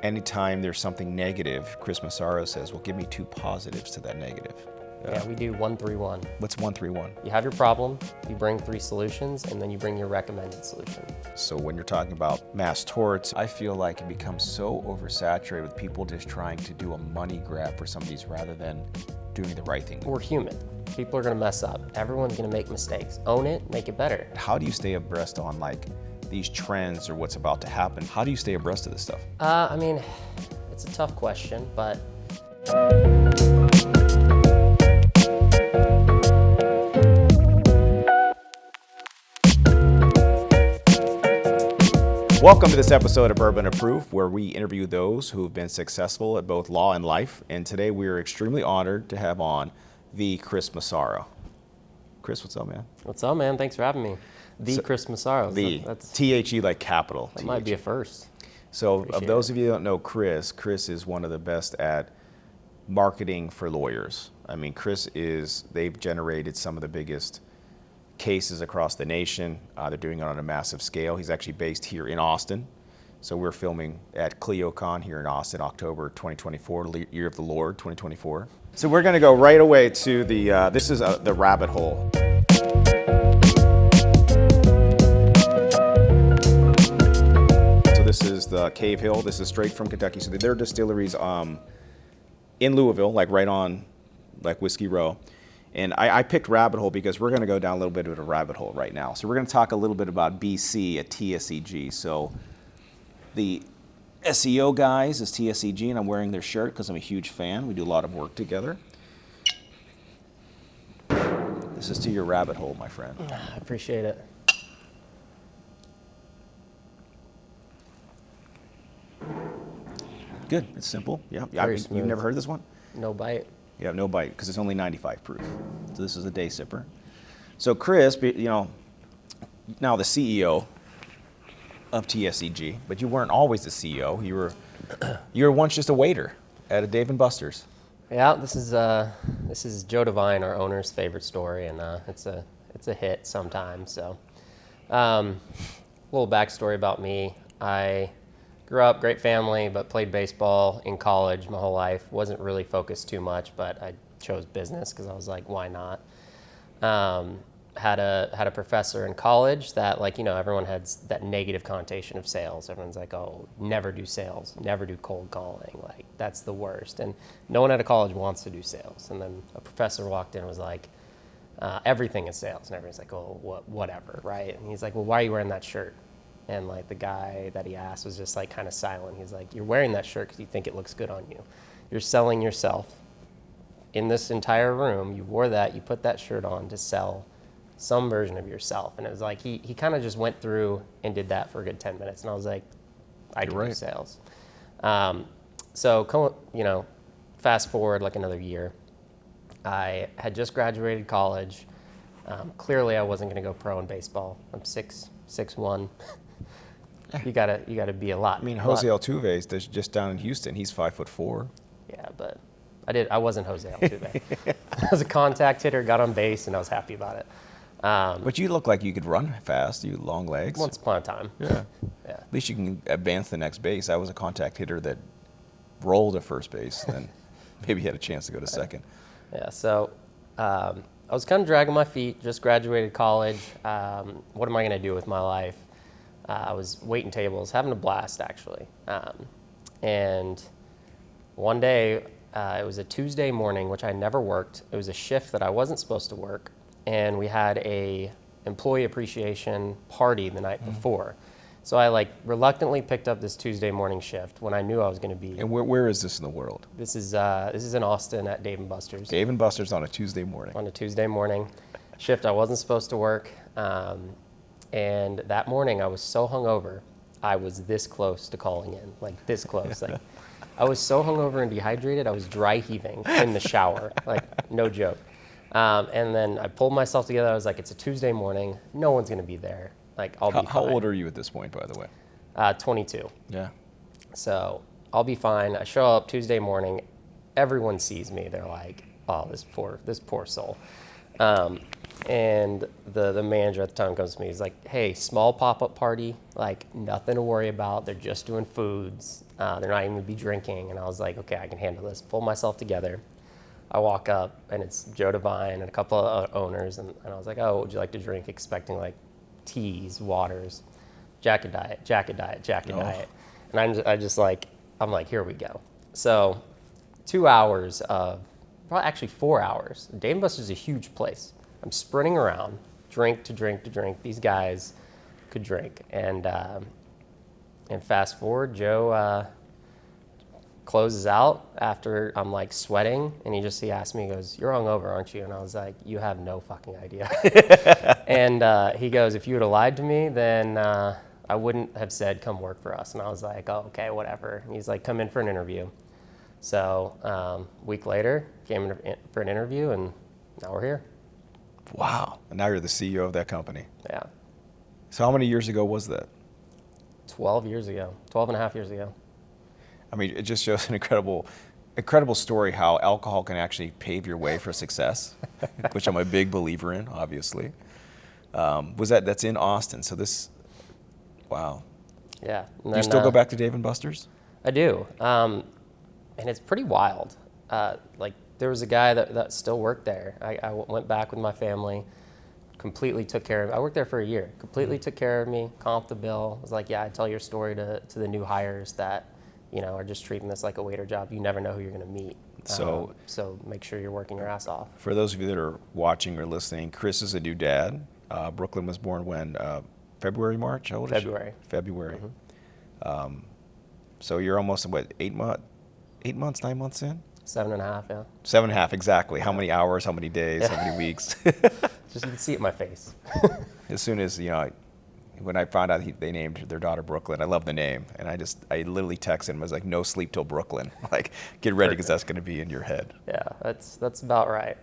anytime there's something negative, Chris Massaro says, well, give me 2 positives to that negative. Yeah, we do 1-3-1. What's 1-3-1? You have your problem, you bring 3 solutions, and then you bring your recommended solution. So when you're talking about mass torts, I feel like it becomes so oversaturated with people just trying to do a money grab for some of these rather than doing the right thing. We're human. People are gonna mess up. Everyone's gonna make mistakes. Own it, make it better. How do you stay abreast on like these trends or what's about to happen? How do you stay abreast of this stuff? I mean, it's a tough question, but Welcome to this episode of Bourbon of Proof, where we interview those who have been successful at both law and life. And today we are extremely honored to have on the Chris Massaro. Chris, what's up, man? what's up, man? Thanks for having me. Chris Massaro. That's THE like capital. That might be a first. So Appreciate of those of you that don't know Chris is one of the best at marketing for lawyers. I mean, they've generated some of the biggest cases across the nation. They're doing it on a massive scale. He's actually based here in Austin. So we're filming at ClioCon here in Austin, October 2024, Year of the Lord 2024. So we're gonna go right away to this is the rabbit hole. So this is the Cave Hill. This is straight from Kentucky. So their distilleries in Louisville, like right on like Whiskey Row. And I picked rabbit hole because we're going to go down a little bit of a rabbit hole right now. So we're going to talk a little bit about BC at TSEG. So the SEO guys is TSEG, and I'm wearing their shirt because I'm a huge fan. We do a lot of work together. This is to your rabbit hole, my friend. I appreciate it. Good. It's simple. Yeah. Very You've smooth. never heard this one? No bite. You have no bite because it's only 95 proof. So this is a day sipper. So Chris, now the CEO of TSCG, but you weren't always the CEO. You were once just a waiter at a Dave & Buster's. Yeah, this is Joe Devine, our owner's favorite story, and it's a hit sometimes. So, little backstory about me: I grew up, great family, but played baseball in college my whole life. Wasn't really focused too much, but I chose business because I was like, why not? Had a professor in college that, like, everyone had that negative connotation of sales. Everyone's like, oh, never do sales, never do cold calling. Like, that's the worst. And no one at a college wants to do sales. And then a professor walked in and was like, everything is sales. And everyone's like, oh, whatever, right? And he's like, well, why are you wearing that shirt? And like the guy that he asked was just like kind of silent. He's like, you're wearing that shirt because you think it looks good on you. You're selling yourself. In this entire room, you wore that, you put that shirt on to sell some version of yourself. And it was like, he kind of just went through and did that for a good 10 minutes. And I was like, I can do sales. So, fast forward like another year. I had just graduated college. Clearly I wasn't going to go pro in baseball. I'm 6'1". You gotta be a lot. I mean, Jose Altuve is just down in Houston. He's 5'4". Yeah, but I wasn't Jose Altuve. I was a contact hitter, got on base, and I was happy about it. But you look like you could run fast. You had long legs. Once upon a time. Yeah. Yeah. At least you can advance the next base. I was a contact hitter that rolled at first base, and then maybe had a chance to go to second. Yeah. So I was kind of dragging my feet. Just graduated college. What am I gonna do with my life? I was waiting tables, having a blast actually. And one day, it was a Tuesday morning, which I never worked. It was a shift that I wasn't supposed to work. And we had a employee appreciation party the night before. So I reluctantly picked up this Tuesday morning shift when I knew I was gonna be. And where is this in the world? This is in Austin at Dave & Buster's. Dave & Buster's on a Tuesday morning. On a Tuesday morning, shift I wasn't supposed to work. And that morning I was so hungover, I was this close to calling in, like this close. Like I was so hungover and dehydrated, I was dry heaving in the shower, like no joke. And then I pulled myself together. I was like, it's a Tuesday morning. No one's going to be there. Like, I'll be fine. How old are you at this point, by the way? 22. Yeah. So I'll be fine. I show up Tuesday morning. Everyone sees me. They're like, oh, this poor soul. And the manager at the time comes to me. He's like, hey, small pop-up party, like nothing to worry about. They're just doing foods. They're not even gonna be drinking. And I was like, okay, I can handle this. Pull myself together. I walk up and it's Joe Devine and a couple of owners. And I was like, oh, what would you like to drink? Expecting like teas, waters, jacket diet. And I'm like, here we go. So 2 hours of, probably actually 4 hours. Dave & Buster's is a huge place. I'm sprinting around, drink to drink to drink. These guys could drink. And fast forward, Joe closes out after I'm like sweating, and he asked me, he goes, you're hungover, aren't you? And I was like, you have no fucking idea. And he goes, if you would have lied to me, then I wouldn't have said, come work for us. And I was like, oh, okay, whatever. And he's like, come in for an interview. So a week later, came in for an interview, and now we're here. Wow. And now you're the CEO of that company. Yeah. So how many years ago was that? 12 years ago, 12 and a half years ago. I mean, it just shows an incredible story how alcohol can actually pave your way for success, which I'm a big believer in, obviously. That's in Austin. So wow. Yeah. And Do you still go back to Dave & Buster's? I do. And it's pretty wild. Like there was a guy that still worked there. I went back with my family, completely took care of me. I worked there for a year, completely took care of me, comped the bill. Was like, yeah, I tell your story to the new hires that, are just treating this like a waiter job. You never know who you're going to meet. So make sure you're working your ass off. For those of you that are watching or listening, Chris is a new dad. Brooklyn was born when? February, March? How old is she? February. Mm-hmm. So you're almost, 8 months, 9 months in? 7.5, yeah. 7.5, exactly. How many hours, how many days, how many weeks? Just you can see it in my face. As soon as, when I found out they named their daughter Brooklyn, I love the name. And I literally texted him. I was like, no sleep till Brooklyn. Like, get ready because that's going to be in your head. Yeah, that's about right.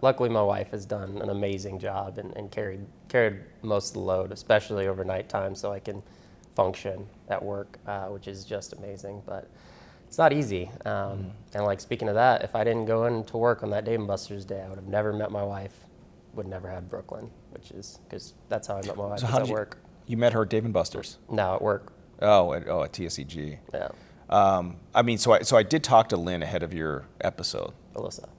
Luckily, my wife has done an amazing job and carried most of the load, especially overnight time, so I can function at work, which is just amazing. But it's not easy. And like speaking of that, if I didn't go into work on that Dave & Buster's day, I would have never met my wife, would never had Brooklyn, which is because that's how I met my wife, at work. You met her at Dave & Buster's? No, at work. Oh, at TSEG. Yeah. I mean, so I did talk to Lynn ahead of your episode. Alyssa.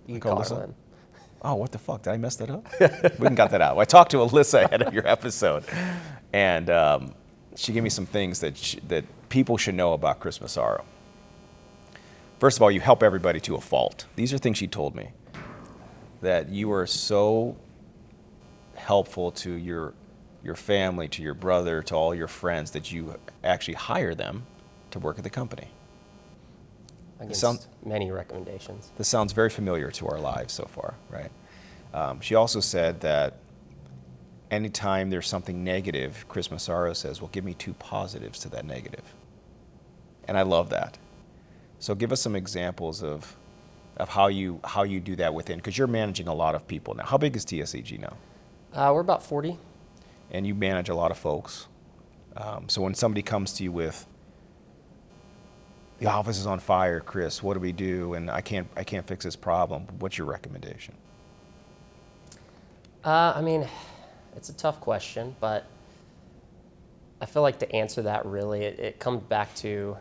You call her Lynn. Oh, what the fuck? Did I mess that up? We can cut that out. I talked to Alyssa ahead of your episode, and she gave me some things that people should know about Chris Massaro. First of all, you help everybody to a fault. These are things she told me, that you are so helpful to your family, to your brother, to all your friends, that you actually hire them to work at the company. Against many recommendations. This sounds very familiar to our lives so far, right? She also said that anytime there's something negative, Chris Massaro says, well, give me 2 positives to that negative. And I love that. So give us some examples of how you do that within, because you're managing a lot of people now. How big is TSEG now? We're about 40. And you manage a lot of folks. So when somebody comes to you with, the office is on fire, Chris, what do we do? And I can't fix this problem. What's your recommendation? I mean, it's a tough question, but I feel like to answer that really, it comes back to,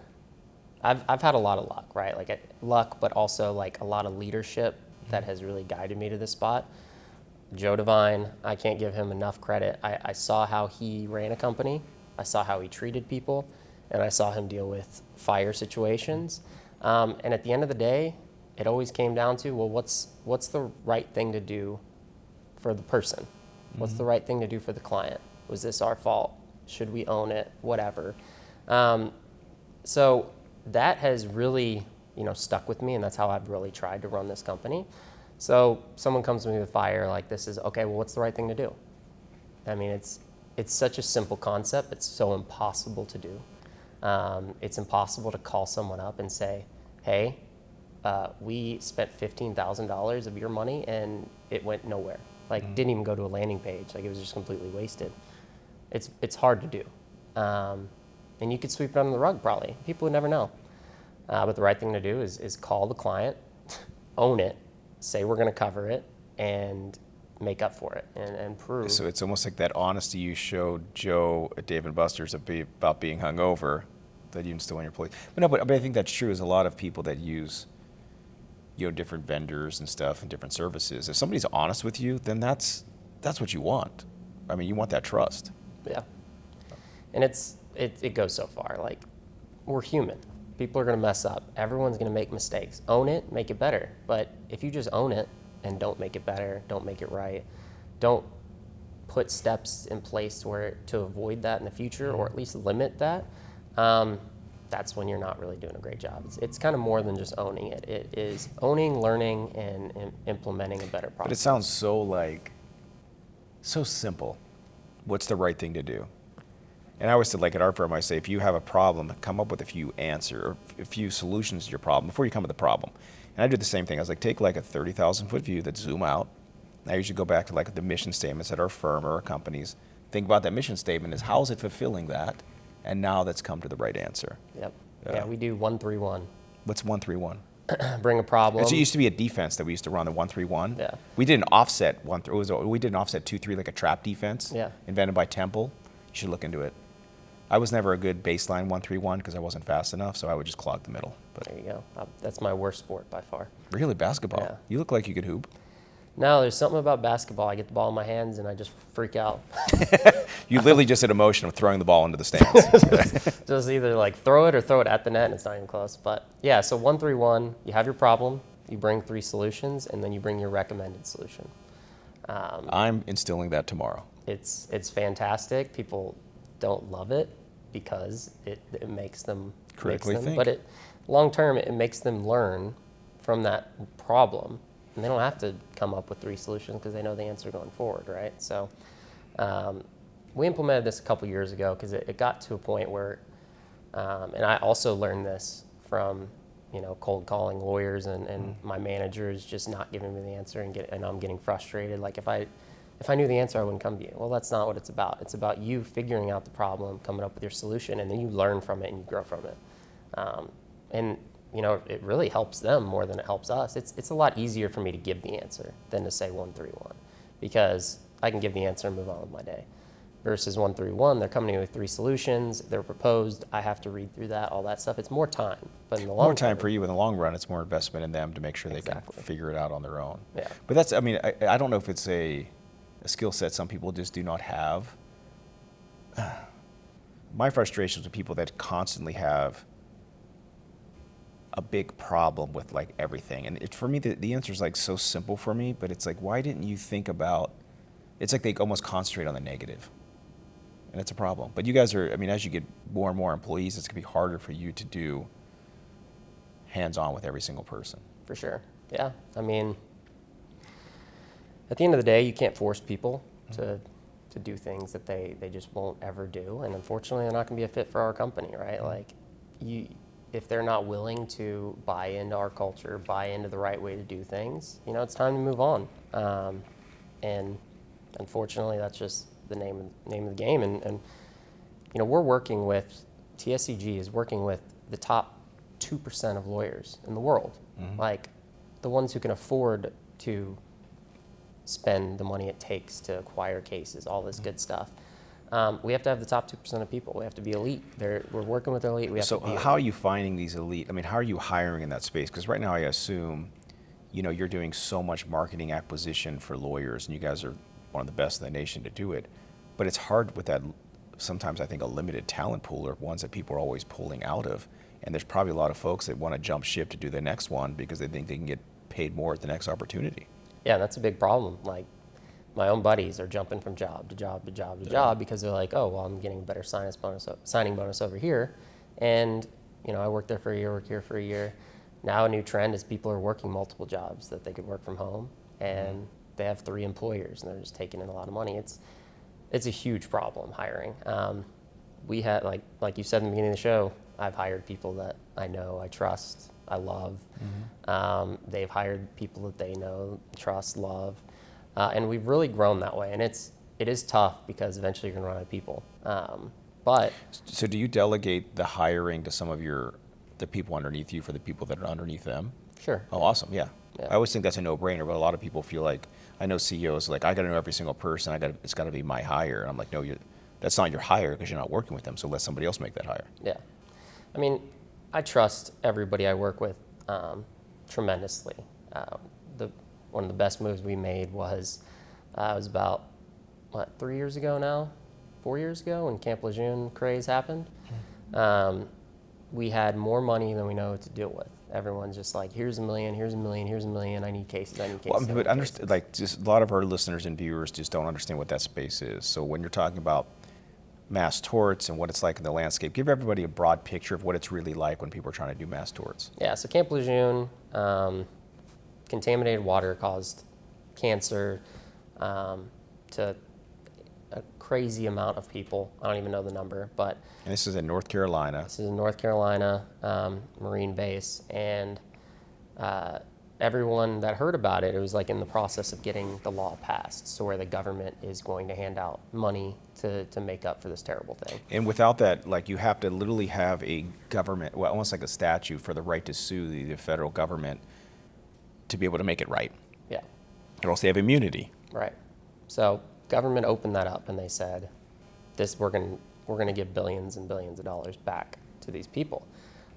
I've had a lot of luck, right? Like luck, but also like a lot of leadership that has really guided me to this spot. Joe Devine, I can't give him enough credit. I saw how he ran a company. I saw how he treated people, and I saw him deal with fire situations. And at the end of the day, it always came down to, well, what's the right thing to do for the person? What's the right thing to do for the client? Was this our fault? Should we own it? Whatever. So that has really, stuck with me, and that's how I've really tried to run this company. So someone comes to me with fire, like this is, okay, well, what's the right thing to do? I mean, it's such a simple concept. It's so impossible to do. It's impossible to call someone up and say, hey, we spent $15,000 of your money and it went nowhere. Like, didn't even go to a landing page. Like, it was just completely wasted. It's hard to do. And you could sweep it under the rug, probably. People would never know. But the right thing to do is call the client, own it, say we're going to cover it and make up for it and prove. So it's almost like that honesty you showed Joe at Dave & Buster's about being hungover that you instill in your employees. But I think that's true. Is a lot of people that use, different vendors and stuff and different services. If somebody's honest with you, then that's what you want. I mean, you want that trust. Yeah. And it goes so far. Like, we're human. People are going to mess up. Everyone's going to make mistakes. Own it, make it better. But if you just own it and don't make it better, don't make it right, don't put steps in place to avoid that in the future, or at least limit that, that's when you're not really doing a great job. It's kind of more than just owning it. It is owning, learning, and implementing a better process. But it sounds so simple. What's the right thing to do? And I always said, like at our firm, I say, if you have a problem, come up with a few solutions to your problem before you come with the problem. And I do the same thing. I was like, take like a 30,000-foot view that zoom out. I usually go back to like the mission statements at our firm or our companies. Think about that mission statement is how is it fulfilling that? And now that's come to the right answer. Yep. Yeah, we do 1-3-1. What's 1-3-1? Bring a problem. It used to be a defense that we used to run, the 1-3-1. Yeah. We did an offset 2-3, like a trap defense. Yeah. Invented by Temple. You should look into it. I was never a good baseline 1-3-1 because I wasn't fast enough, so I would just clog the middle. But there you go. That's my worst sport by far. Really, basketball? Yeah. You look like you could hoop. No, there's something about basketball. I get the ball in my hands and I just freak out. You literally just did a motion of throwing the ball into the stands. Just either like throw it or throw it at the net, and it's not even close. But yeah, so 1-3-1, you have your problem, you bring 3 solutions, and then you bring your recommended solution. I'm instilling that tomorrow. It's fantastic. People don't love it because it makes them critically think. But long term, it makes them learn from that problem. And they don't have to come up with 3 solutions because they know the answer going forward, right? So we implemented this a couple years ago because it got to a point where, and I also learned this from, cold calling lawyers and my managers just not giving me the answer and I'm getting frustrated. Like if I knew the answer, I wouldn't come to you. Well, that's not what it's about. It's about you figuring out the problem, coming up with your solution, and then you learn from it and you grow from it. And it really helps them more than it helps us. It's a lot easier for me to give the answer than to say 1-3-1 because I can give the answer and move on with my day. Versus 1-3-1, they're coming in with 3 solutions, they're proposed, I have to read through that, all that stuff. It's more time. But in the long more time run, for you in the long run, it's more investment in them to make sure they Exactly. can figure it out on their own. Yeah. But I don't know if it's a skill set some people just do not have. My frustration is with people that constantly have a big problem with like everything. And for me, the answer is like so simple for me, but it's like, why didn't you think about, it's like they almost concentrate on the negative. And it's a problem. But you guys are, as you get more and more employees, it's going to be harder for you to do hands-on with every single person. For sure. Yeah. At the end of the day, you can't force people to do things that they just won't ever do. And unfortunately, they're not going to be a fit for our company, right? Like, if they're not willing to buy into our culture, buy into the right way to do things, it's time to move on. And unfortunately, that's just the name of the game. And we're working with, TSCG is working with the top 2% of lawyers in the world. Mm-hmm. Like the ones who can afford to spend the money it takes to acquire cases, all this good stuff. We have to have the top 2% of people. We have to be elite. We're working with elite. We have to be how are you finding these elite? How are you hiring in that space? Because right now I assume, you're doing so much marketing acquisition for lawyers, and you guys are one of the best in the nation to do it. But it's hard with that, sometimes I think a limited talent pool or ones that people are always pulling out of. And there's probably a lot of folks that want to jump ship to do the next one because they think they can get paid more at the next opportunity. Yeah, that's a big problem. Like, my own buddies are jumping from job to job to job to job because they're like, oh, well, I'm getting a better signing bonus over here. And, I worked there for a year, work here for a year. Now a new trend is people are working multiple jobs that they could work from home, and they have 3 employers, and they're just taking in a lot of money. It's a huge problem, hiring. We had, like you said in the beginning of the show, I've hired people that I know, I trust, I love. Mm-hmm. They've hired people that they know, trust, love. And we've really grown that way. And it is tough because eventually you're going to run out of people. But so do you delegate the hiring to some of the people underneath you for the people that are underneath them? Sure. Oh, awesome. Yeah. Yeah. I always think that's a no-brainer, but a lot of people feel like, I know CEOs like, I got to know every single person. It's got to be my hire. And I'm like, no, that's not your hire because you're not working with them. So let somebody else make that hire. Yeah. I mean, I trust everybody I work with tremendously. One of the best moves we made was it was about 3 years ago now, 4 years ago when Camp Lejeune craze happened. We had more money than we know what to do with. Everyone's just like, here's $1 million, here's $1 million, here's $1 million. I need cases. Well, but understand, like, just a lot of our listeners and viewers just don't understand what that space is. So when you're talking about mass torts and what it's like in the landscape, give everybody a broad picture of what it's really like when people are trying to do mass torts. Yeah. So Camp Lejeune, contaminated water caused cancer to a crazy amount of people. I don't even know the number, but And this is in North Carolina. this is in North Carolina, Marine base, and everyone that heard about it, it was like in the process of getting the law passed, so where the government is going to hand out money to make up for this terrible thing. And without that, like, you have to literally have a government, well, almost like a statute for the right to sue the federal government to be able to make it right. Yeah. Or else they have immunity. Right. So government opened that up and they said, "This we're going to give billions and billions of dollars back to these people."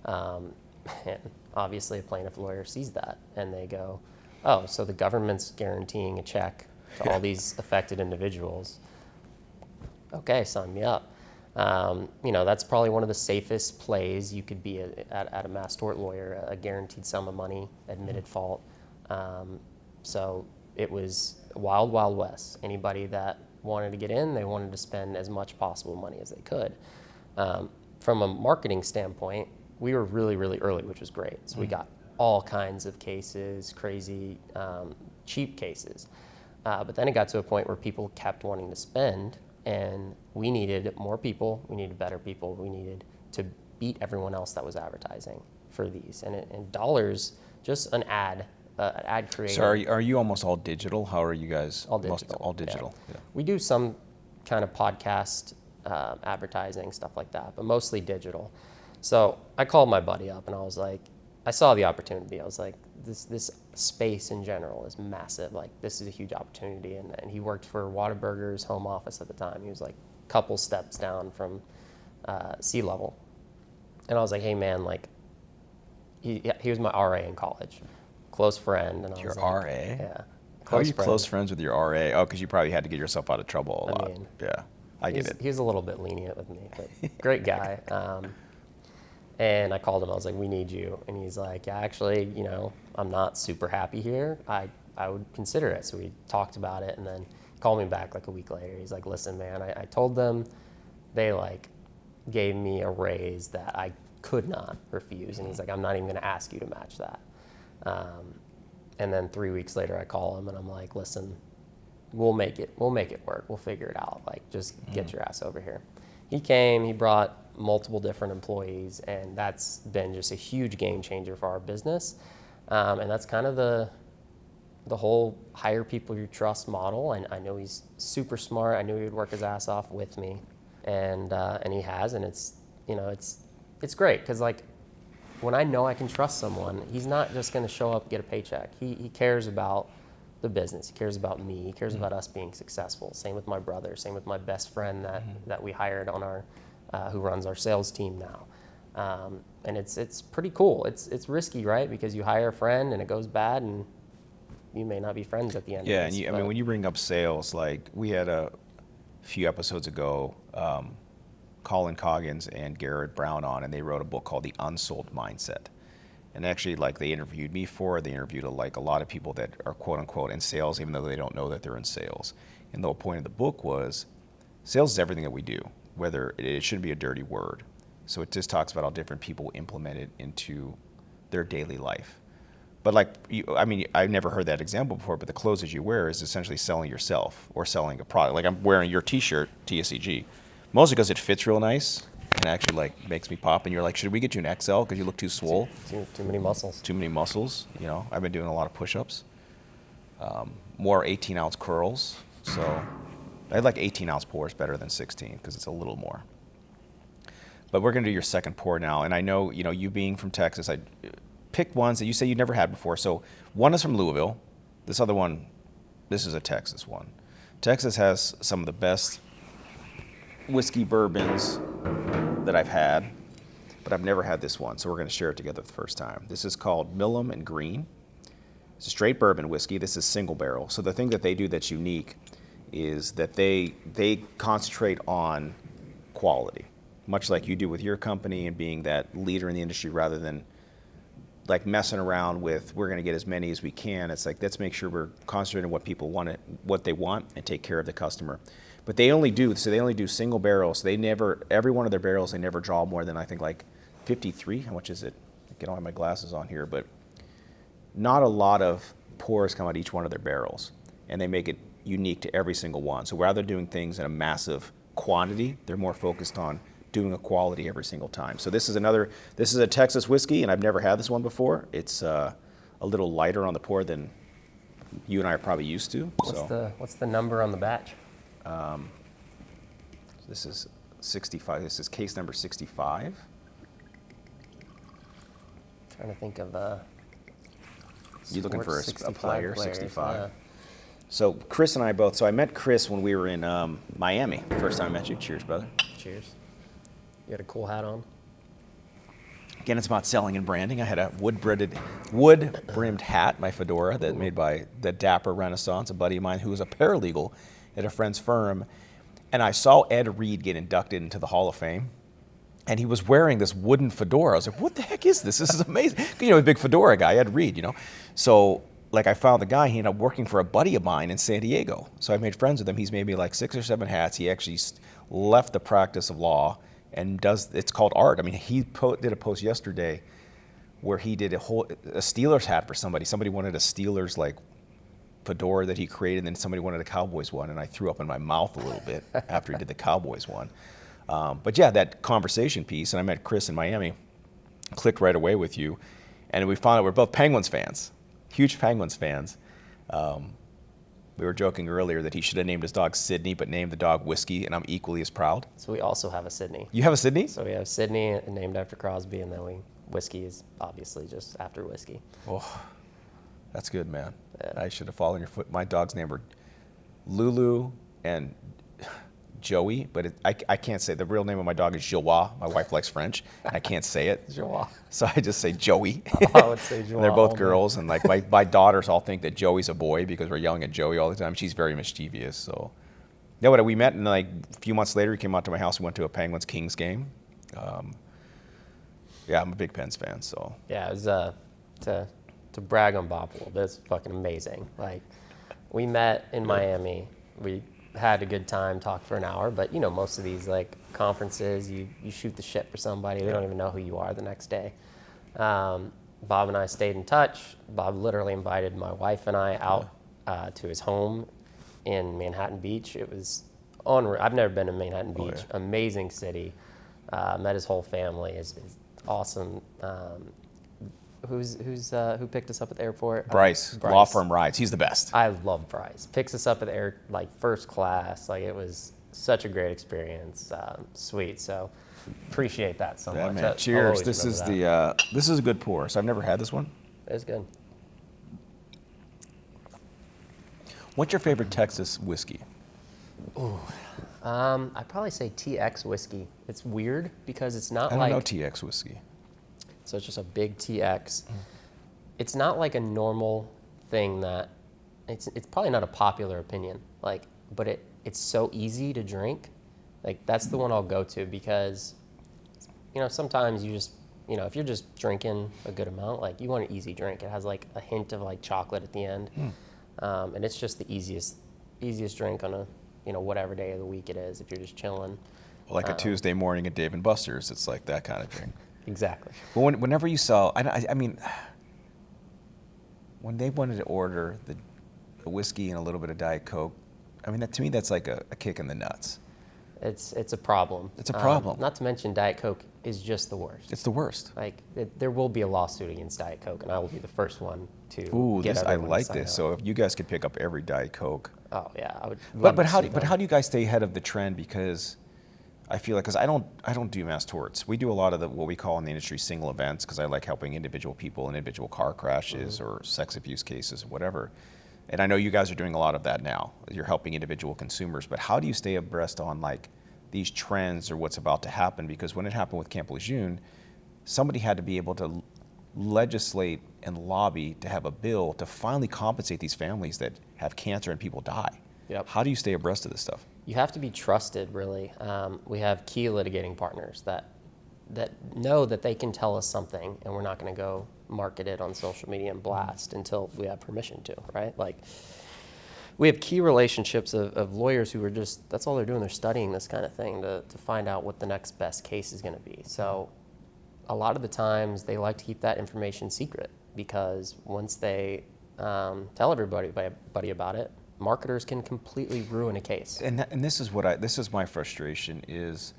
And obviously a plaintiff lawyer sees that and they go, "Oh, so the government's guaranteeing a check to all these affected individuals. Okay, sign me up." That's probably one of the safest plays you could be at a mass tort lawyer, a guaranteed sum of money, admitted fault. So it was wild, wild west. Anybody that wanted to get in, they wanted to spend as much possible money as they could. From a marketing standpoint, we were really, really early, which was great. So we got all kinds of cases, crazy, cheap cases. But then it got to a point where people kept wanting to spend, and we needed more people, we needed better people, we needed to beat everyone else that was advertising for these. And dollars, just an ad creator. So are you almost all digital? How are you guys? All digital. All digital. Yeah. Yeah. We do some kind of podcast advertising, stuff like that, but mostly digital. So I called my buddy up and I was like, I saw the opportunity. I was like, this space in general is massive. Like, this is a huge opportunity. And he worked for Whataburger's home office at the time. He was like a couple steps down from sea level. And I was like, hey man, like, he was my RA in college. Close friend. And I Your was like, RA? Yeah. How are you friend. close friends with your RA? Oh, because you probably had to get yourself out of trouble a lot. mean, Yeah, I get it. He was a little bit lenient with me, but great guy. And I called him. I was like, "We need you." And he's like, "Yeah, actually, I'm not super happy here. I would consider it." So we talked about it, and then he called me back like a week later. He's like, "Listen, man, I told them, they like gave me a raise that I could not refuse." And he's like, "I'm not even going to ask you to match that." And then 3 weeks later, I call him and I'm like, "Listen, we'll make it work. We'll figure it out. Like, just get your ass over here." He came, he brought multiple different employees, and that's been just a huge game changer for our business. And that's kind of the whole hire people you trust model. And I know he's super smart. I knew he would work his ass off with me, and he has. And it's great because, like, when I know I can trust someone, he's not just going to show up and get a paycheck. He cares about the business. He cares about me. He cares about us being successful. Same with my brother. Same with my best friend that we hired on our who runs our sales team now. And it's pretty cool. It's risky, right? Because you hire a friend and it goes bad, and you may not be friends at the end. Yeah, of this, and I mean, when you bring up sales, like we had a few episodes ago, Colin Coggins and Garrett Brown on, and they wrote a book called The Unsold Mindset. And actually, like, they interviewed me they interviewed a lot of people that are quote unquote in sales, even though they don't know that they're in sales. And the whole point of the book was, sales is everything that we do, whether it shouldn't be a dirty word. So it just talks about how different people implement it into their daily life. But I've never heard that example before, but the clothes that you wear is essentially selling yourself or selling a product. Like, I'm wearing your t-shirt, TSEG, mostly because it fits real nice and actually, like, makes me pop. And you're like, should we get you an XL because you look too swole? Too many muscles. Too many muscles. I've been doing a lot of push-ups. More 18-ounce curls. So I like 18-ounce pours better than 16 because it's a little more. But we're going to do your second pour now. And I know, you being from Texas, picked ones that you say you've never had before. So one is from Louisville. This other one, this is a Texas one. Texas has some of the best whiskey bourbons that I've had, but I've never had this one, so we're going to share it together the first time. This is called Millum and Green. It's a straight bourbon whiskey. This is single barrel. So the thing that they do that's unique is that they concentrate on quality, much like you do with your company and being that leader in the industry rather than like messing around with we're going to get as many as we can. It's like, let's make sure we're concentrating on what people want, what they want, and take care of the customer. But they only do single barrels. They never, every one of their barrels, they never draw more than I think like 53. How much is it? I don't have my glasses on here, but not a lot of pours come out each one of their barrels, and they make it unique to every single one. So rather than doing things in a massive quantity, they're more focused on doing a quality every single time. So this is a Texas whiskey, and I've never had this one before. It's a little lighter on the pour than you and I are probably used to. What's the number on the batch? This is 65. This is case number 65. Trying to think of You looking for a player? 65. Yeah. So Chris and I both. So I met Chris when we were in Miami. First time I met you. Cheers, brother. Cheers. You had a cool hat on. Again, it's about selling and branding. I had a wood-brimmed hat, my fedora, that made by the Dapper Renaissance, a buddy of mine who was a paralegal at a friend's firm. And I saw Ed Reed get inducted into the Hall of Fame. And he was wearing this wooden fedora. I was like, what the heck is this? This is amazing. You know, a big fedora guy, Ed Reed, you know. So, like, I found the guy. He ended up working for a buddy of mine in San Diego. So I made friends with him. He's made me like 6 or 7 hats. He actually left the practice of law and it's called art. I mean, he did a post yesterday where he did a Steelers hat for somebody. Somebody wanted a Steelers, like, fedora that he created, and then somebody wanted a Cowboys one, and I threw up in my mouth a little bit after he did the Cowboys one. But yeah, that conversation piece, and I met Chris in Miami, clicked right away with you, and we found out we're both Penguins fans, huge Penguins fans. We were joking earlier that he should have named his dog Sydney, but named the dog Whiskey, and I'm equally as proud. So we also have a Sydney. You have a Sydney? So we have Sydney named after Crosby, and then Whiskey is obviously just after whiskey. Oh, that's good, man. Yeah. I should have followed your foot. My dog's name were Lulu and Joey, but I can't say the real name of my dog is Joie. My wife likes French, and I can't say it. Joie. So I just say Joey. I would say Joie. They're both girls, and like my daughters all think that Joey's a boy because we're yelling at Joey all the time. She's very mischievous. So yeah, we met, and like a few months later, he came out to my house. We went to a Penguins Kings game. Yeah, I'm a big Pens fan. So yeah, it was to brag on Bob a little bit. It's fucking amazing. Like, we met in Miami. We had a good time, talked for an hour, but you know, most of these like conferences, you shoot the shit for somebody, they don't even know who you are the next day. Bob and I stayed in touch. Bob literally invited my wife and I out to his home in Manhattan Beach. It was unreal. I've never been to Manhattan Beach. Oh, yeah. Amazing city. Met his whole family. Is awesome. Who picked us up at the airport? Bryce, law firm rides. He's the best. I love Bryce. Picks us up at the air, like, first class. Like, it was such a great experience. Sweet. So appreciate that so much. Man. Cheers. This is this is a good pour. So I've never had this one. It's good. What's your favorite Texas whiskey? Ooh. I'd probably say TX whiskey. It's weird because it's not I like... don't know TX whiskey. So it's just a big TX. It's not like a normal thing that... It's probably not a popular opinion, like, but it's so easy to drink. Like, that's the one I'll go to because, you know, sometimes you just, you know, if you're just drinking a good amount, like, you want an easy drink. It has, like, a hint of, like, chocolate at the end. And it's just the easiest drink on a, you know, whatever day of the week it is if you're just chilling. Like a Tuesday morning at Dave & Buster's, it's like that kind of drink. Exactly. But whenever you saw, I mean, when they wanted to order the whiskey and a little bit of Diet Coke, I mean, to me, that's like a kick in the nuts. It's a problem. It's a problem. Not to mention Diet Coke is just the worst. It's the worst. Like, there will be a lawsuit against Diet Coke, and I will be the first one to get I everyone to like sign this. up. So if you guys could pick up every Diet Coke. Oh, yeah. I would. But how do you guys stay ahead of the trend? Because I feel like, because I don't do mass torts. We do a lot of what we call in the industry single events, because I like helping individual people in individual car crashes or sex abuse cases, whatever. And I know you guys are doing a lot of that now. You're helping individual consumers, but how do you stay abreast on like these trends or what's about to happen? Because when it happened with Camp Lejeune, somebody had to be able to legislate and lobby to have a bill to finally compensate these families that have cancer and people die. Yep. How do you stay abreast of this stuff? You have to be trusted, really. We have key litigating partners that know that they can tell us something, and we're not going to go market it on social media and blast until we have permission to, right? Like, we have key relationships of lawyers who are just, that's all they're doing. They're studying this kind of thing to find out what the next best case is going to be. So a lot of the times they like to keep that information secret, because once they tell everybody about it, marketers can completely ruin a case. And this is this is my frustration is,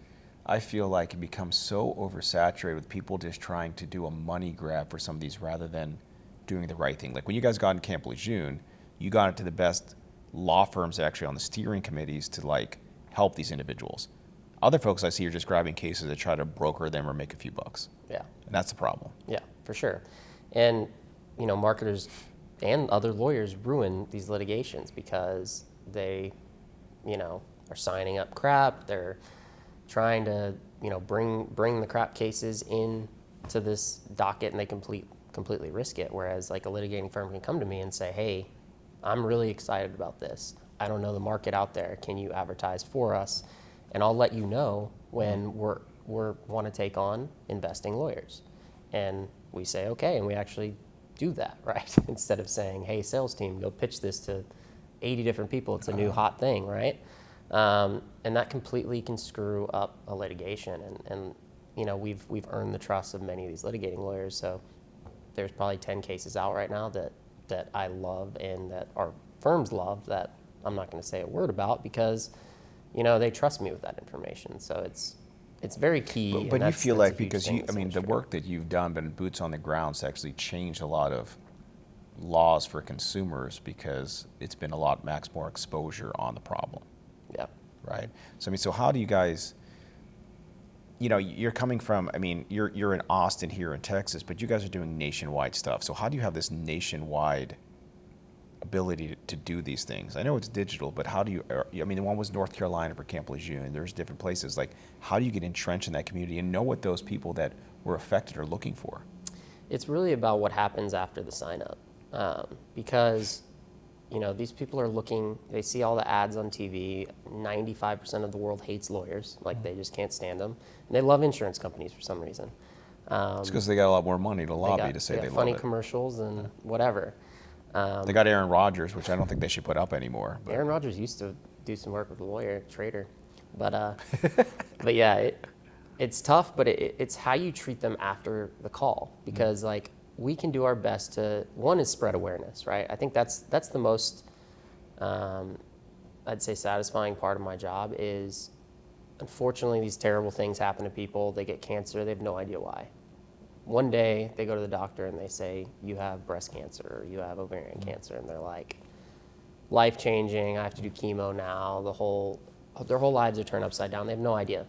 I feel like it becomes so oversaturated with people just trying to do a money grab for some of these rather than doing the right thing. Like when you guys got in Camp Lejeune, you got into the best law firms actually on the steering committees to like help these individuals. Other folks I see are just grabbing cases to try to broker them or make a few bucks. Yeah. And that's the problem. Yeah, for sure. And, marketers and other lawyers ruin these litigations because they, are signing up crap. They're trying to, bring the crap cases in to this docket, and they completely risk it. Whereas like a litigating firm can come to me and say, hey, I'm really excited about this. I don't know the market out there. Can you advertise for us? And I'll let you know when we want to take on investing lawyers. And we say, okay, and we actually do that, right? Instead of saying, hey, sales team, go pitch this to 80 different people. It's a new hot thing, right? And that completely can screw up a litigation. And we've earned the trust of many of these litigating lawyers. So there's probably 10 cases out right now that I love and that our firms love that I'm not going to say a word about because, they trust me with that information. So it's very key. But you feel like because the work that you've done, been boots on the ground, has actually changed a lot of laws for consumers because it's been a lot more exposure on the problem. Yeah. Right. So how do you guys? You're coming from. You're in Austin here in Texas, but you guys are doing nationwide stuff. So how do you have this nationwide ability to do these things? I know it's digital, but how do you? The one was North Carolina for Camp Lejeune. There's different places. Like, how do you get entrenched in that community and know what those people that were affected are looking for? It's really about what happens after the sign up, because these people are looking. They see all the ads on TV. 95% of the world hates lawyers. Like they just can't stand them, and they love insurance companies for some reason. It's because they got a lot more money to lobby to say they love it. Funny commercials and whatever. They got Aaron Rodgers, which I don't think they should put up anymore. Aaron Rodgers used to do some work with a lawyer, trader, but but yeah, it's tough. But it's how you treat them after the call, because like we can do our best to, one is spread awareness, right? I think that's the most I'd say satisfying part of my job is, unfortunately, these terrible things happen to people. They get cancer. They have no idea why. One day they go to the doctor and they say, you have breast cancer or you have ovarian cancer. And they're like, life-changing, I have to do chemo now. Their whole lives are turned upside down. They have no idea.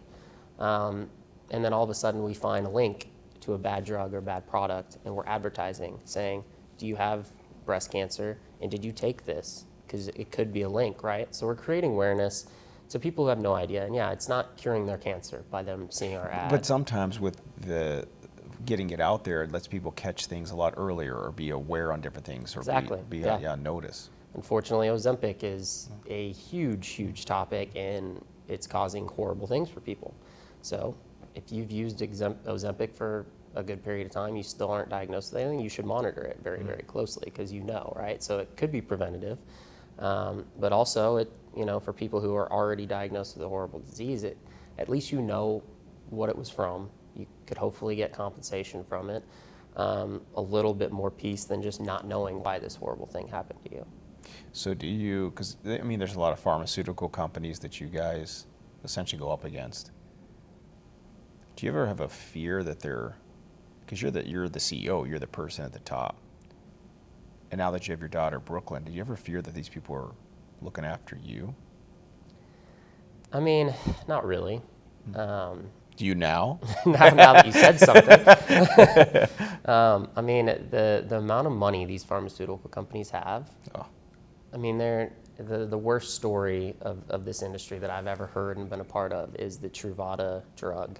And then all of a sudden we find a link to a bad drug or bad product, and we're advertising saying, do you have breast cancer? And did you take this? Because it could be a link, right? So we're creating awareness to people who have no idea. And yeah, it's not curing their cancer by them seeing our ad. But sometimes with the getting it out there, it lets people catch things a lot earlier or be aware on different things or exactly. be notice. Unfortunately, Ozempic is a huge topic, and it's causing horrible things for people. So if you've used Ozempic for a good period of time, you still aren't diagnosed with anything, you should monitor it very, very closely because right? So it could be preventative. But also, for people who are already diagnosed with a horrible disease, at least you know what it was from. You could hopefully get compensation from it. A little bit more peace than just not knowing why this horrible thing happened to you. So do you, because there's a lot of pharmaceutical companies that you guys essentially go up against. Do you ever have a fear that because you're the CEO, you're the person at the top, and now that you have your daughter Brooklyn, do you ever fear that these people are looking after you? Not really. Do you now? Now that you said something. I mean, the amount of money these pharmaceutical companies have, Oh. I mean, they're the worst story of this industry that I've ever heard and been a part of is the Truvada drug.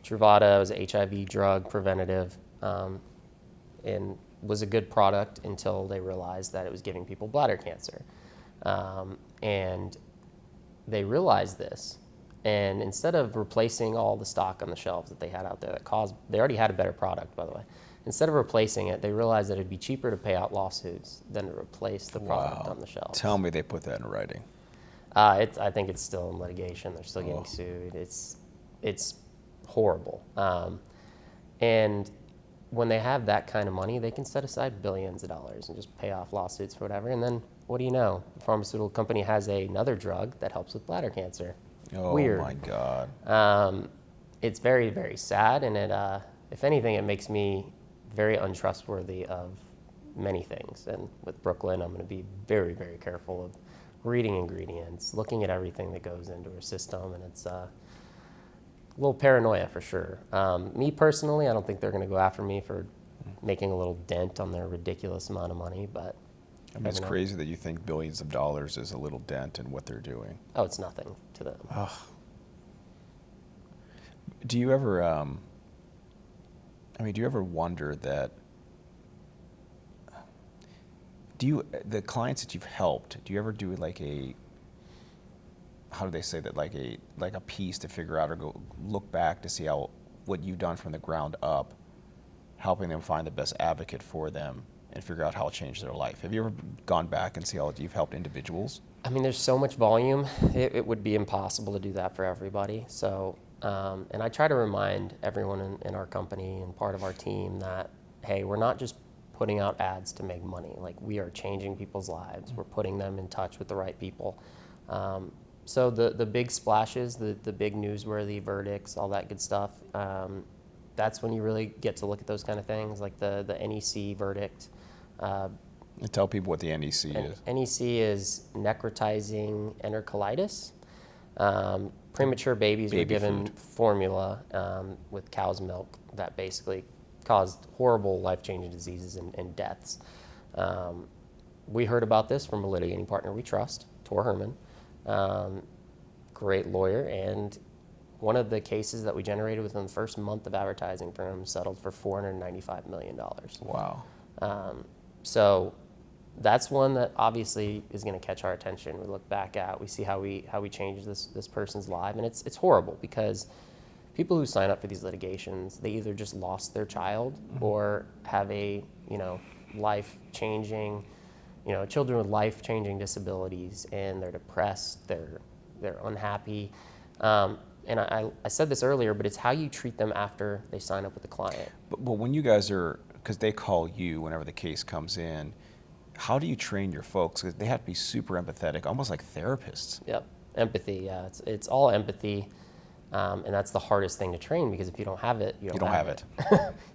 Truvada was an HIV drug, preventative, and was a good product until they realized that it was giving people bladder cancer. And they realized this. And instead of replacing all the stock on the shelves that they had out there they already had a better product, by the way. Instead of replacing it, they realized that it'd be cheaper to pay out lawsuits than to replace the product on the shelves. Tell me they put that in writing. I think it's still in litigation. They're still getting sued. It's horrible. And when they have that kind of money, they can set aside billions of dollars and just pay off lawsuits for whatever. And then what do you know? The pharmaceutical company has another drug that helps with bladder cancer. Oh, Weird. my God. It's very, very sad. And if anything, it makes me very untrustworthy of many things. And with Brooklyn, I'm going to be very, very careful of reading ingredients, looking at everything that goes into her system. And it's a little paranoia for sure. Me personally, I don't think they're going to go after me for making a little dent on their ridiculous amount of money, but I mean, it's crazy that you think billions of dollars is a little dent in what they're doing. Oh, it's nothing to them. Ugh. Do you ever, do you ever wonder that, the clients that you've helped, do you ever do like how do they say that, like a piece to figure out or go look back to see what you've done from the ground up, helping them find the best advocate for them and figure out how it changed their life? Have you ever gone back and see how you've helped individuals? I mean, there's so much volume, it would be impossible to do that for everybody. So, and I try to remind everyone in our company and part of our team that, hey, we're not just putting out ads to make money. Like, we are changing people's lives. We're putting them in touch with the right people. So the big splashes, the big newsworthy verdicts, all that good stuff, that's when you really get to look at those kind of things, like the NEC verdict. And tell people what the NEC is. NEC is necrotizing enterocolitis. Premature babies were given formula with cow's milk that basically caused horrible life-changing diseases and deaths. We heard about this from a litigating partner we trust, Tor Herman, great lawyer, and one of the cases that we generated within the first month of advertising for him settled for $495 million. Wow. So that's one that obviously is going to catch our attention. We look back at, we see how we changed this person's life, and it's horrible because people who sign up for these litigations, they either just lost their child or have a life-changing, children with life-changing disabilities, and they're depressed, they're unhappy. And I said this earlier, but it's how you treat them after they sign up with the client. But when you guys because they call you whenever the case comes in, how do you train your folks? Because they have to be super empathetic, almost like therapists. Yep, empathy, yeah. It's all empathy, and that's the hardest thing to train, because if you don't have it, you don't have it.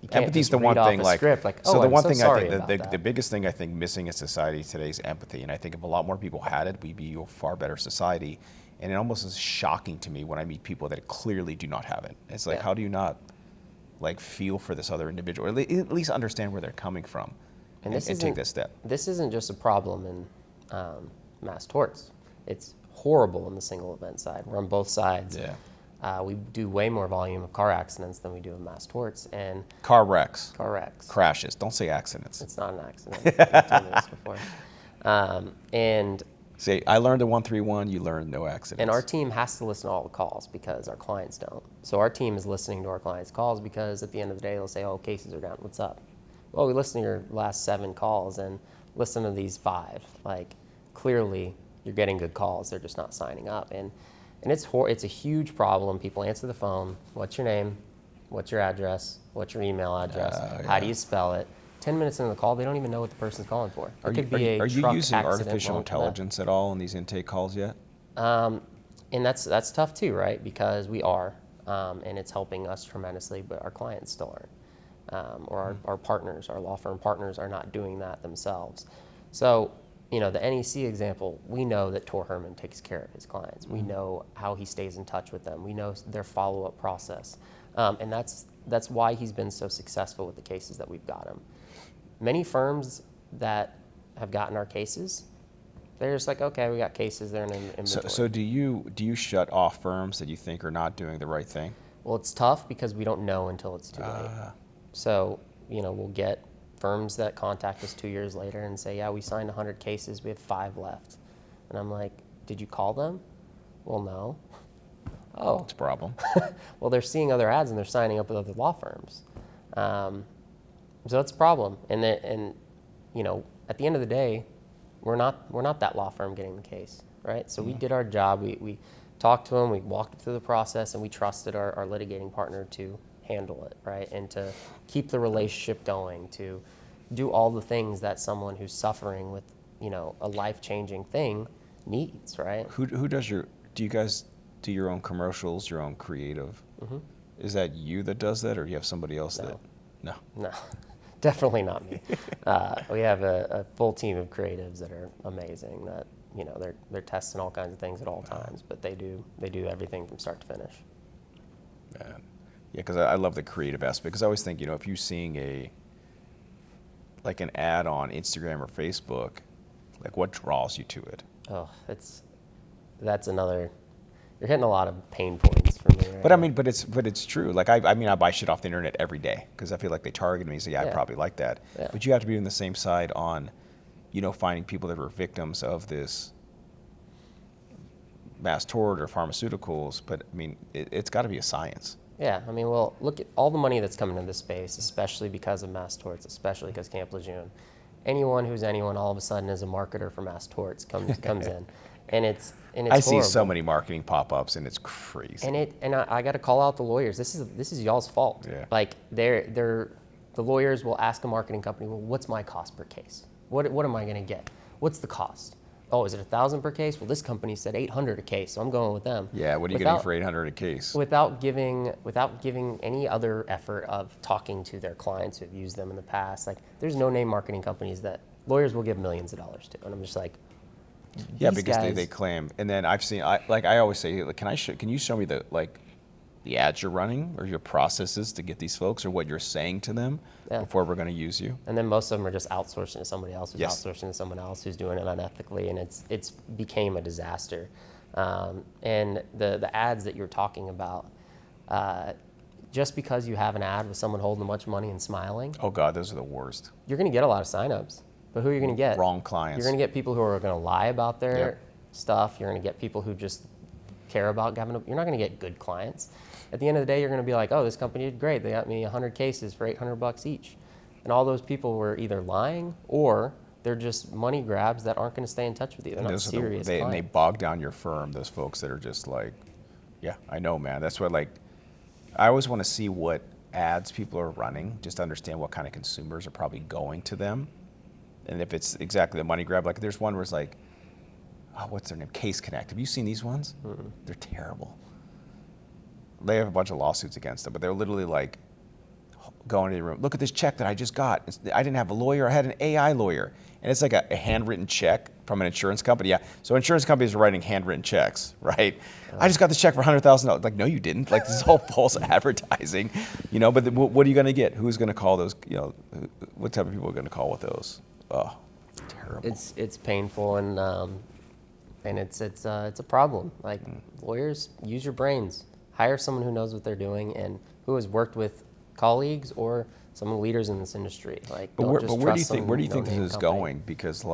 You can't Empathy's just the one read off thing, a like, script, like, so oh, the I'm one so thing sorry I think, about the that. biggest thing I think missing in society today is empathy. And I think if a lot more people had it, we'd be a far better society. And it almost is shocking to me when I meet people that clearly do not have it. It's like, how do you not feel for this other individual, or at least understand where they're coming from, and take that step? This isn't just a problem in mass torts. It's horrible in the single event side. We're on both sides. Yeah. We do way more volume of car accidents than we do of mass torts. And car wrecks. Crashes. Don't say accidents. It's not an accident. You've told me this before. And say, I learned a 131, you learned no accidents. And our team has to listen to all the calls because our clients don't. So our team is listening to our clients' calls because at the end of the day, they'll say, oh, cases are down. What's up? Well, we listened to your last 7 calls and listen to these 5. Like, clearly, you're getting good calls. They're just not signing up. And it's a huge problem. People answer the phone. What's your name? What's your address? What's your email address? How do you spell it? 10 minutes into the call, they don't even know what the person's calling for. Are you using artificial intelligence at all in these intake calls yet? And that's tough too, right? Because we are, and it's helping us tremendously, but our clients still aren't. Or our partners, our law firm partners, are not doing that themselves. So the NEC example, we know that Tor Herman takes care of his clients. We know how he stays in touch with them. We know their follow-up process. And that's why he's been so successful with the cases that we've got him. Many firms that have gotten our cases, they're just like, okay, we got cases, they're in inventory. So do you shut off firms that you think are not doing the right thing? Well, it's tough because we don't know until it's too late. So, we'll get firms that contact us 2 years later and say, yeah, we signed 100 cases, we have 5 left. And I'm like, did you call them? Well, no. Oh. It's a problem. Well, they're seeing other ads and they're signing up with other law firms. So that's a problem. And at the end of the day, we're not that law firm getting the case, right? So we did our job. We talked to them, we walked through the process, and we trusted our litigating partner to handle it, right? And to keep the relationship going, to do all the things that someone who's suffering with, a life-changing thing needs, right? Who does do you guys do your own commercials, your own creative? Mm-hmm. Is that you that does that, or do you have somebody else that? No. Definitely not me. We have a full team of creatives that are amazing. That they're testing all kinds of things at all times, but they do everything from start to finish. Man. Yeah, because I love the creative aspect. Because I always think, if you're seeing an ad on Instagram or Facebook, like what draws you to it? Oh, that's another. You're hitting a lot of pain points for me. Right But now. but it's true. Like I buy shit off the internet every day because I feel like they target me. So I probably like that. Yeah. But you have to be on the same side on, finding people that were victims of this mass tort or pharmaceuticals. But it's got to be a science. Yeah, well, look at all the money that's coming into this space, especially because of mass torts, especially because Camp Lejeune. Anyone who's anyone all of a sudden is a marketer for mass torts comes in, and it's I see horrible. so many marketing pop-ups, and it's crazy. And I got to call out the lawyers. This is y'all's fault. Yeah. Like the lawyers will ask a marketing company, well, what's my cost per case? What am I going to get? What's the cost? Oh, is it $1,000 per case? Well, this company said $800 a case, so I'm going with them. Yeah, what are you getting for $800 a case? Without giving any other effort of talking to their clients who have used them in the past. Like, there's no-name marketing companies that lawyers will give millions of dollars to, and I'm just like, Yeah, because guys, they claim, and then I've seen, I always say, like, can you show me the ads you're running or your processes to get these folks, or what you're saying to them before we're going to use you? And then most of them are just outsourcing to somebody else who's Yes. outsourcing to someone else who's doing it unethically, and it's became a disaster. And the ads that you're talking about, just because you have an ad with someone holding a bunch of money and smiling, Oh God, those are the worst. you're going to get a lot of signups. But who are you going to get? Wrong clients. You're going to get people who are going to lie about their Yep. stuff. You're going to get people who just care about having. You're not going to get good clients. At the end of the day, you're going to be like, oh, this company did great. They got me 100 cases for $800 each. And all those people were either lying or they're just money grabs that aren't going to stay in touch with you. They're not serious clients. And they bog down your firm, those folks that are just like, yeah, I know, man. That's what, I always want to see what ads people are running, just to understand what kind of consumers are probably going to them. And if it's exactly the money grab, like there's one where it's like, oh, what's their name? Case Connect. Have you seen these ones? Mm-hmm. They're terrible. They have a bunch of lawsuits against them, but they're literally like going to the room. Look at this check that I just got. I didn't have a lawyer. I had an AI lawyer. And it's like a handwritten check from an insurance company. Yeah. So insurance companies are writing handwritten checks, right? I just got this check for $100,000. Like, no, you didn't. Like, this is all false advertising, But what are you going to get? Who's going to call those? What type of people are going to call with those? Oh, terrible. It's painful and it's a problem. Like lawyers, use your brains. Hire someone who knows what they're doing and who has worked with colleagues or some of the leaders in this industry. Like, where do you think this is going? Because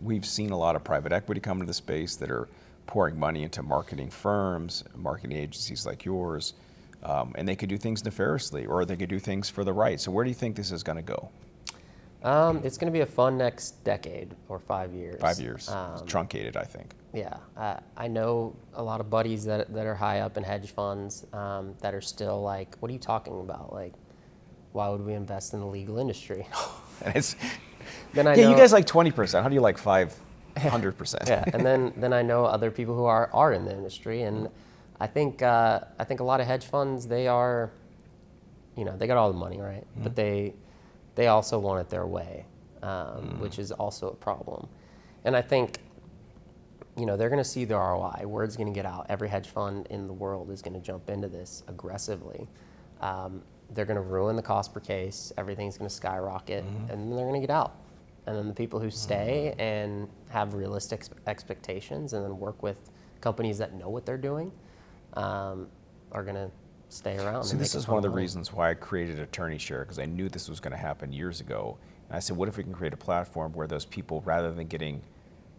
we've seen a lot of private equity come into the space that are pouring money into marketing firms, marketing agencies like yours, and they could do things nefariously or they could do things for the right. So where do you think this is going to go? It's going to be a fun next decade or 5 years. 5 years. It's truncated, I think. Yeah. I know a lot of buddies that are high up in hedge funds that are still like, what are you talking about? Like, why would we invest in the legal industry? Then I know, you guys like 20%. How do you like 500%? Yeah, and then I know other people who are in the industry, and I think a lot of hedge funds, they are, they got all the money, right? Mm-hmm. But they also want it their way, which is also a problem. And I think, they're going to see the ROI. Word's going to get out. Every hedge fund in the world is going to jump into this aggressively. They're going to ruin the cost per case. Everything's going to skyrocket, and then they're going to get out. And then the people who stay and have realistic expectations and then work with companies that know what they're doing are going to stay around. See, this is one of the reasons why I created Attorney Share, because I knew this was going to happen years ago. And I said, what if we can create a platform where those people, rather than getting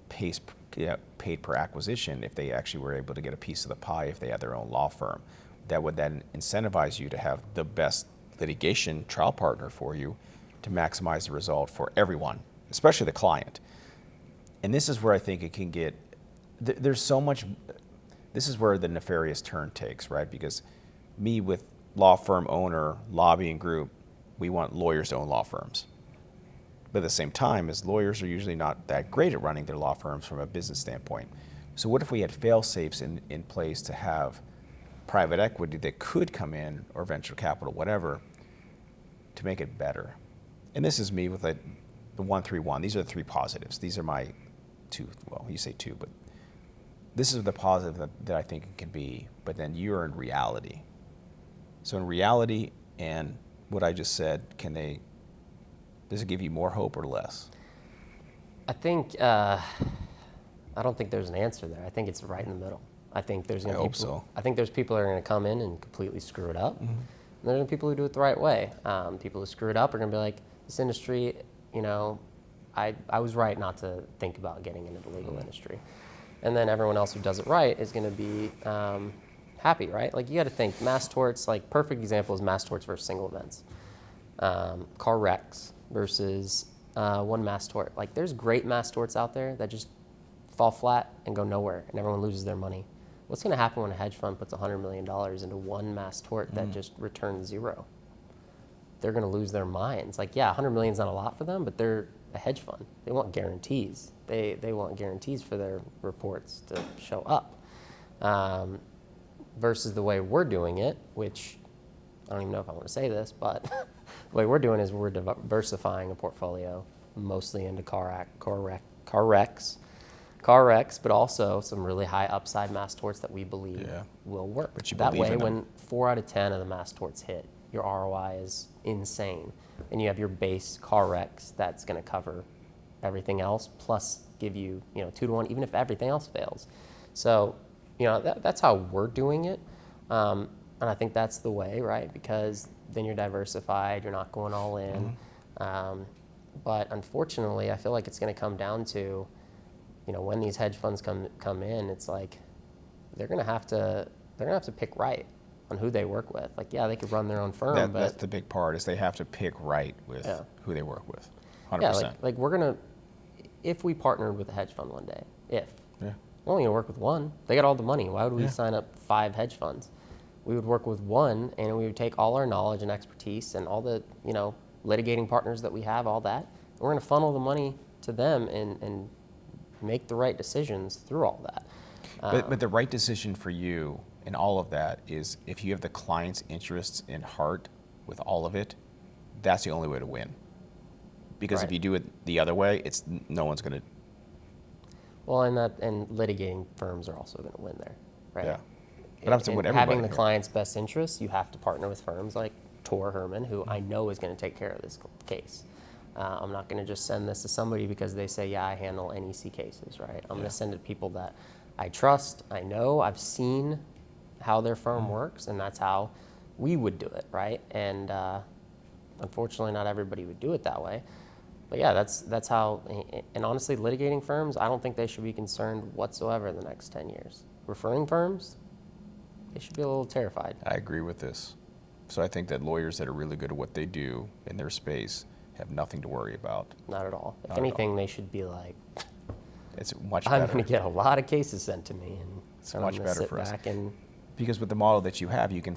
paid per acquisition, if they actually were able to get a piece of the pie if they had their own law firm, that would then incentivize you to have the best litigation trial partner for you to maximize the result for everyone, especially the client. And this is where I think it can get, there's so much, this is where the nefarious turn takes, right? Because me with law firm owner, lobbying group, we want lawyers to own law firms. But at the same time, as lawyers are usually not that great at running their law firms from a business standpoint. So what if we had fail-safes in place to have private equity that could come in, or venture capital, whatever, to make it better? And this is me with the 131. These are the three positives. These are my two, well, you say two, but this is the positive that I think it can be, but then you're in reality. So in reality and what I just said, does it give you more hope or less? I think, I don't think there's an answer there. I think it's right in the middle. I think there's going to be people, I think there's people that are going to come in and completely screw it up. And there's going to be people who do it the right way. People who screw it up are going to be like, this industry, I was right not to think about getting into the legal industry. And then everyone else who does it right is going to be happy, right? Like, you got to think, mass torts, like, perfect example is mass torts versus single events. Car wrecks versus one mass tort. Like, there's great mass torts out there that just fall flat and go nowhere, and everyone loses their money. What's going to happen when a hedge fund puts $100 million into one mass tort that just returns zero? They're going to lose their minds. Like, yeah, $100 million is not a lot for them, but they're a hedge fund. They want guarantees. They want guarantees for their reports to show up. Versus the way we're doing it, which I don't even know if I want to say this, but the way we're doing is we're diversifying a portfolio mostly into car wrecks, but also some really high upside mass torts that we believe will work. But you that believe way, in them. when 4 out of 10 of the mass torts hit, your ROI is insane. And you have your base car wrecks that's going to cover everything else, plus give you 2 to 1, even if everything else fails. So, that's how we're doing it. And I think that's the way, right? Because then you're diversified, you're not going all in. But unfortunately, I feel like it's going to come down to, when these hedge funds come in, it's like they're going to have to pick right on who they work with. Like, yeah, they could run their own firm, but that's the big part, is they have to pick right with who they work with. 100%. Yeah, like we're gonna, if we partnered with a hedge fund one day, we're only gonna work with one. They got all the money. Why would we sign up 5 hedge funds? We would work with one, and we would take all our knowledge and expertise and all the litigating partners that we have, all that. And we're gonna funnel the money to them and make the right decisions through all that. But the right decision for you in all of that is, if you have the client's interests in heart with all of it, that's the only way to win. Because if you do it the other way, no one's going to. Well, and litigating firms are also going to win there, right? Yeah. But I'm saying what having the here. client's best interests, you have to partner with firms like Tor Herman, who I know is going to take care of this case. I'm not going to just send this to somebody because they say, yeah, I handle NEC cases, right? I'm going to send it to people that I trust, I know, I've seen how their firm works, and that's how we would do it, right? And unfortunately, not everybody would do it that way. But yeah, that's how, and honestly, litigating firms, I don't think they should be concerned whatsoever in the next 10 years. Referring firms, they should be a little terrified. I agree with this. So I think that lawyers that are really good at what they do in their space have nothing to worry about. Not at all. If anything, they should be like, it's much better. I'm going to get a lot of cases sent to me, and it's much better for us. And because with the model that you have, you can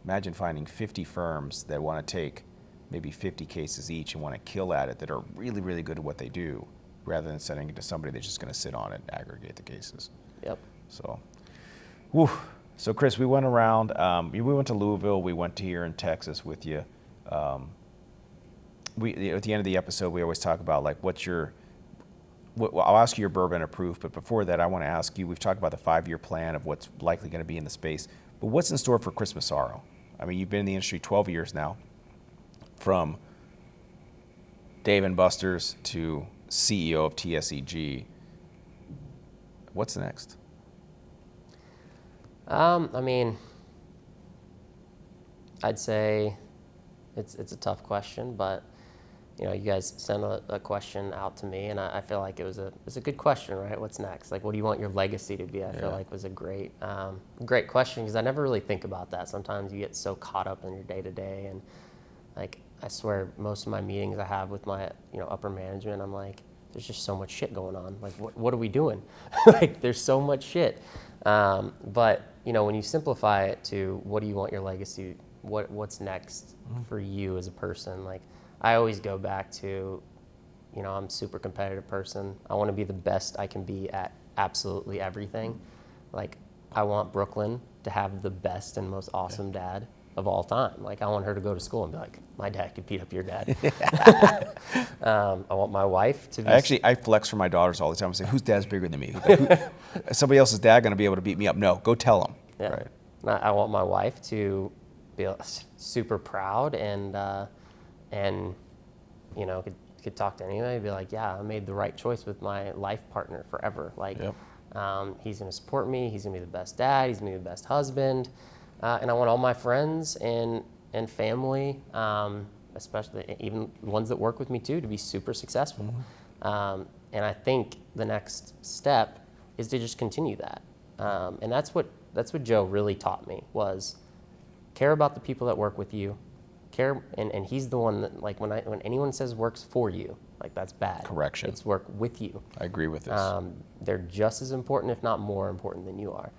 imagine finding 50 firms that want to take maybe 50 cases each and want to kill at it, that are really, really good at what they do, rather than sending it to somebody that's just going to sit on it and aggregate the cases. Yep. So, whew. So Chris, we went around, we went to Louisville, we went to here in Texas with you. At the end of the episode, we always talk about, like, well, I'll ask you your Bourbon of Proof, but before that, I want to ask you, we've talked about the 5-year plan of what's likely going to be in the space, but what's in store for Chris Massaro? I mean, you've been in the industry 12 years now, from Dave & Buster's to CEO of TSEG. What's next? I mean, I'd say it's a tough question, but you know, you guys sent a question out to me, and I feel like it was a good question, right? What's next? Like, what do you want your legacy to be? I feel like was a great question, because I never really think about that. Sometimes you get so caught up in your day to day, and like, I swear most of my meetings I have with my upper management, I'm like, there's just so much shit going on. Like, what are we doing? Like, there's so much shit. But when you simplify it to what do you want your legacy, what's next for you as a person, like, I always go back to, I'm a super competitive person. I want to be the best I can be at absolutely everything. Like, I want Brooklyn to have the best and most awesome dad of all time. Like, I want her to go to school and be like, my dad could beat up your dad. I want my wife to be... I flex for my daughters all the time. I say, whose dad's bigger than me? Somebody else's dad going to be able to beat me up? No, go tell them. Yeah. Right. I want my wife to be super proud and could talk to anybody and be like, yeah, I made the right choice with my life partner forever. Like, he's going to support me. He's going to be the best dad. He's going to be the best husband. And I want all my friends and family, especially even ones that work with me too, to be super successful. And I think the next step is to just continue that. And that's what Joe really taught me, was care about the people that work with you. Care, and he's the one that, like, when anyone says works for you, like, that's bad. Correction. It's work with you. I agree with this. They're just as important, if not more important, than you are.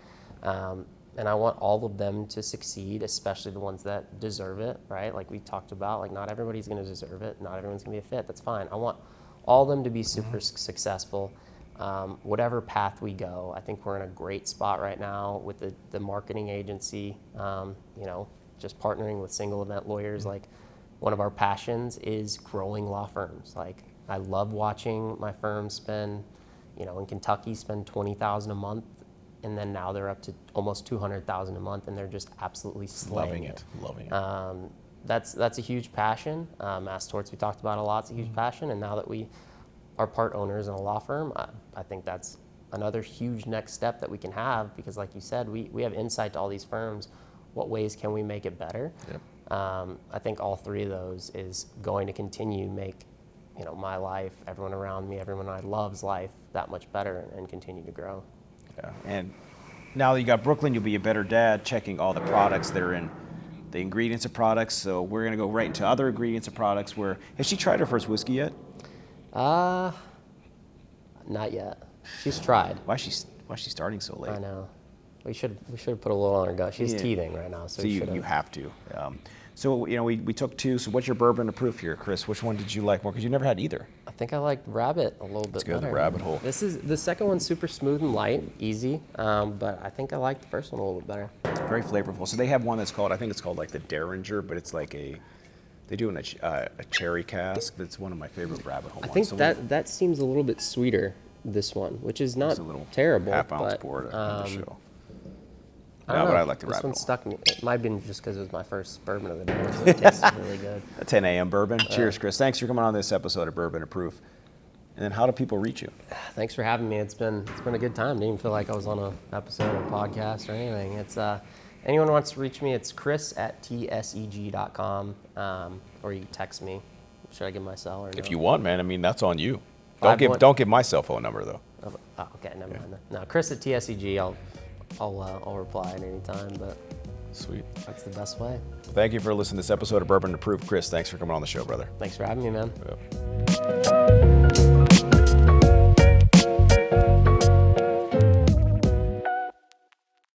And I want all of them to succeed, especially the ones that deserve it, right? Like we talked about, like, not everybody's going to deserve it. Not everyone's going to be a fit. That's fine. I want all of them to be super successful. Whatever path we go, I think we're in a great spot right now with the marketing agency, just partnering with single event lawyers. Like, one of our passions is growing law firms. Like, I love watching my firm spend, in Kentucky, spend $20,000 a month, and then now they're up to almost $200,000 a month, and they're just absolutely slaying it. Loving it. That's a huge passion. Mass Torts, we talked about a lot. It's a huge passion, and now that we are part owners in a law firm, I think that's another huge next step that we can have, because, like you said, we have insight to all these firms. What ways can we make it better? Yep. I think all three of those is going to continue to make, my life, everyone around me, everyone I love's life that much better, and continue to grow. Yeah. And now that you got Brooklyn, you'll be a better dad, checking all the products that are in the ingredients of products. So we're going to go right into other ingredients of products. Has she tried her first whiskey yet? Not yet. She's tried. Why is she starting so late? I know. We should have put a little on her gut. She's teething right now, so you have to. So we took two. So what's your Bourbon of Proof here, Chris? Which one did you like more? Because you never had either. I think I liked Rabbit a little bit Let's go better. the Rabbit hole. The second one's super smooth and light, easy. But I think I liked the first one a little bit better. Very flavorful. So they have one that's called, I think it's called like the Derringer, but it's like they do a cherry cask. That's one of my favorite Rabbit Hole ones. I think that seems a little bit sweeter, this one, which is not terrible. Half-ounce pour to end the show. But I like the Rabbit Hole. This one stuck me. It might have been just because it was my first bourbon of the day, so it tastes really good. A 10 a.m. bourbon. Cheers, Chris. Thanks for coming on this episode of Bourbon of Proof. And then how do people reach you? Thanks for having me. It's been a good time. Didn't even feel like I was on an episode or a podcast or anything. It's anyone wants to reach me, it's chris@tseg.com, or you can text me. Should I give my cell or no? If you want, man. I mean, that's on you. Don't give my cell phone number though. Oh, okay, never mind. No, Chris@TSEG. I'll reply at any time, but sweet. That's the best way. Thank you for listening to this episode of Bourbon of Proof. Chris, thanks for coming on the show, brother. Thanks for having me, man. Yep.